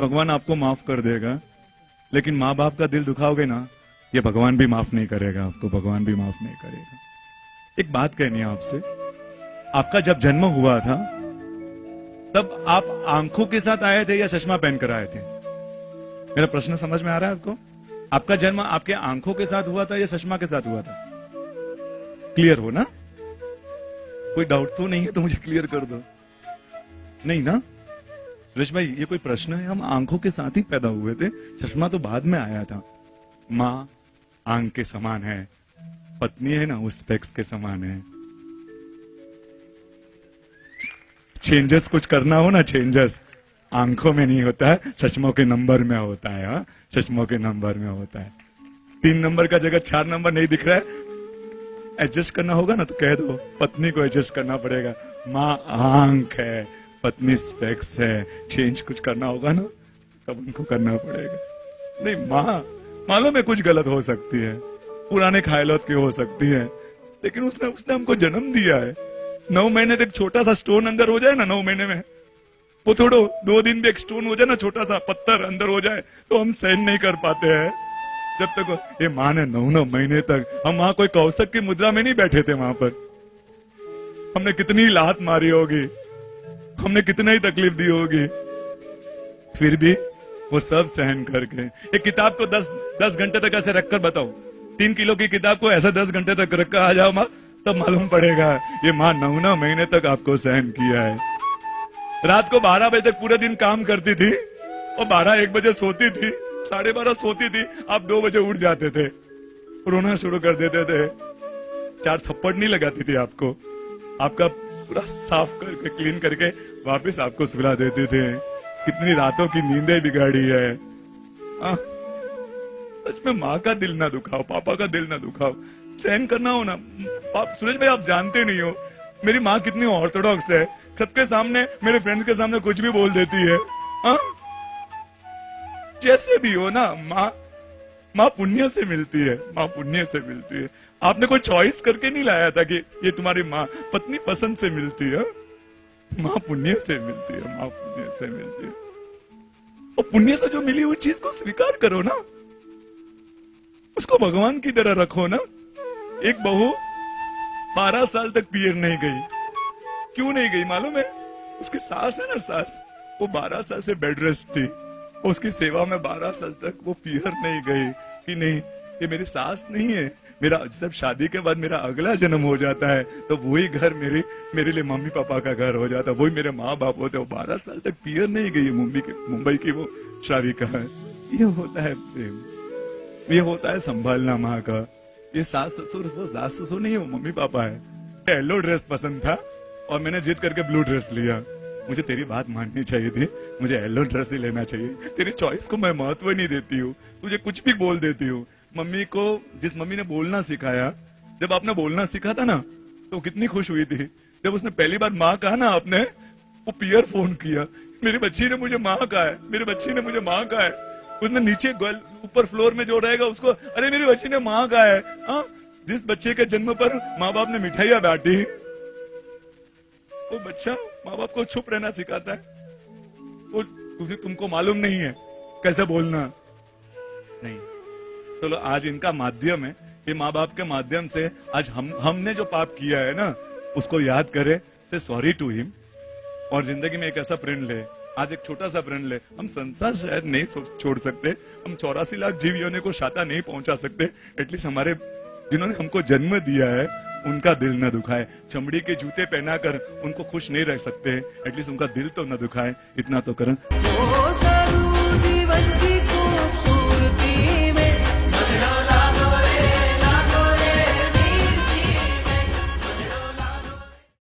भगवान आपको माफ कर देगा, लेकिन माँ बाप का दिल दुखाओगे ना, ये भगवान भी माफ नहीं करेगा आपको, भगवान भी माफ नहीं करेगा। एक बात कहनी है आपसे, आपका जब जन्म हुआ था तब आप आंखों के साथ आए थे या चश्मा पहनकर आए थे? मेरा प्रश्न समझ में आ रहा है आपको? आपका जन्म आपके आंखों के साथ हुआ था या चश्मा के साथ हुआ था? क्लियर हो ना? कोई डाउट तो नहीं है तो मुझे क्लियर कर दो। नहीं ना सुरेश भाई, ये कोई प्रश्न है? हम आंखों के साथ ही पैदा हुए थे, चश्मा तो बाद में आया था। माँ आंख के समान है, पत्नी है ना उस स्पेक्स के समान है। चेंजेस कुछ करना हो ना, चेंजेस आंखों में नहीं होता है, चश्मों के नंबर में होता है। हाँ, चश्मों के नंबर में होता है। 3 नंबर का जगह 4 नंबर नहीं दिख रहा है, एडजस्ट करना होगा ना तो कह दो, पत्नी को एडजस्ट करना पड़ेगा। माँ आंख है, पत्नी स्पेक्स है, चेंज कुछ करना होगा ना तब उनको करना पड़ेगा। नहीं, माँ मालूम है कुछ गलत हो सकती है, पुराने ख्यालों की हो सकती है, लेकिन उसने हमको जन्म दिया है। 9 महीने तक छोटा सा स्टोन अंदर हो जाए ना, 9 महीने में वो छोड़ो, 2 दिन भी एक स्टोन हो जाए ना, छोटा सा पत्थर अंदर हो जाए तो हम सहन नहीं कर पाते हैं। जब तक ये माँ ने 9 महीने तक, हम वहां कोई कौशक की मुद्रा में नहीं बैठे थे, वहां पर हमने कितनी लात मारी होगी, हमने कितना ही तकलीफ दी होगी, फिर भी वो सब सहन करके एक किताब को 10 घंटे तक ऐसे रखकर बताओ, 3 किलो की किताब को ऐसा 10 घंटे तक रखकर आ जाओ माँ, तब मालूम पड़ेगा ये माँ 9 महीने तक आपको सहन किया है। रात को 12 बजे तक पूरे दिन काम करती थी और 12-1 बजे सोती थी, 12:30 सोती थी, आप 2 बजे उठ जाते थे, रोना शुरू कर देते थे। 4 थप्पड़ नहीं लगाती थी आपको, आपका पूरा साफ करके क्लीन करके वापस आपको सुला देते थे। कितनी रातों की नींदें बिगाड़ी है। सच में माँ का दिल ना दुखाओ, पापा का दिल ना दुखाओ, सहन करना हो ना। सुरेश भाई आप जानते नहीं हो मेरी माँ कितनी ऑर्थोडॉक्स है, सबके सामने, मेरे फ्रेंड के सामने कुछ भी बोल देती है। जैसे भी हो ना, माँ पुण्य से मिलती है, माँ पुण्य से मिलती है। आपने कोई चॉइस करके नहीं लाया था कि ये तुम्हारी माँ, पत्नी पसंद से मिलती है, माँ पुण्य से मिलती है, माँ पुण्य से मिलती है। और पुण्य से जो मिली हुई चीज को स्वीकार करो ना, उसको भगवान की तरह रखो ना। एक बहू 12 साल तक पियर नहीं गई, क्यों नहीं गई मालूम है? उसकी सास है ना, सास, वो 12 साल से बेड रेस्ट थी, उसकी सेवा में 12 साल तक वो पियर नहीं गई कि नहीं ये मेरी सास नहीं है। मेरा जब शादी के बाद मेरा अगला जन्म हो जाता है तो वही घर मेरे लिए मम्मी पापा का घर हो जाता है, वही मेरे माँ बाप होते। वो 12 साल तक पियर नहीं गई, मुंबई की वो श्राविका है। ये होता है प्रेम, ये होता है संभालना माँ का। ये सास ससुर, वो सास ससुर नहीं है, वो मम्मी पापा है। येलो ड्रेस पसंद था और मैंने जिद करके ब्लू ड्रेस लिया। मुझे तेरी बात माननी चाहिए थी, मुझे येलो ड्रेस ही लेना चाहिए। तेरी चॉइस को मैं महत्व नहीं देती हूँ, तुझे कुछ भी बोल देती हूँ। मम्मी को, जिस मम्मी ने बोलना सिखाया, जब आपने बोलना सीखा था ना तो कितनी खुश हुई थी। जब उसने पहली बार माँ कहा ना आपने, वो पियर फोन किया, मेरी बच्ची ने मुझे माँ कहा है, मेरी बच्ची ने मुझे माँ कहा है। उसने नीचे ऊपर फ्लोर में जो रहेगा उसको, अरे मेरी बच्ची ने माँ कहा है। जिस बच्चे के जन्म पर माँ बाप ने मिठाइयां बांटी, वो बच्चा माँ बाप को चुप रहना सिखाता है। वो तुमको मालूम नहीं है कैसे बोलना। नहीं, चलो आज इनका माध्यम है, ये माँ बाप के माध्यम से आज हमने जो पाप किया है ना उसको याद करे, से सॉरी टू हिम, और जिंदगी में एक ऐसा प्रण ले। आज एक छोटा सा प्रण ले। हम संसार शायद नहीं छोड़ सकते, हम 84 लाख जीव योनि को शाता नहीं पहुंचा सकते, एटलीस्ट हमारे जिन्होंने हमको जन्म दिया है उनका दिल न दुखाए। चमड़ी के जूते पहनाकर उनको खुश नहीं रह सकते, एटलीस्ट उनका दिल तो न दुखाए, इतना तो करें।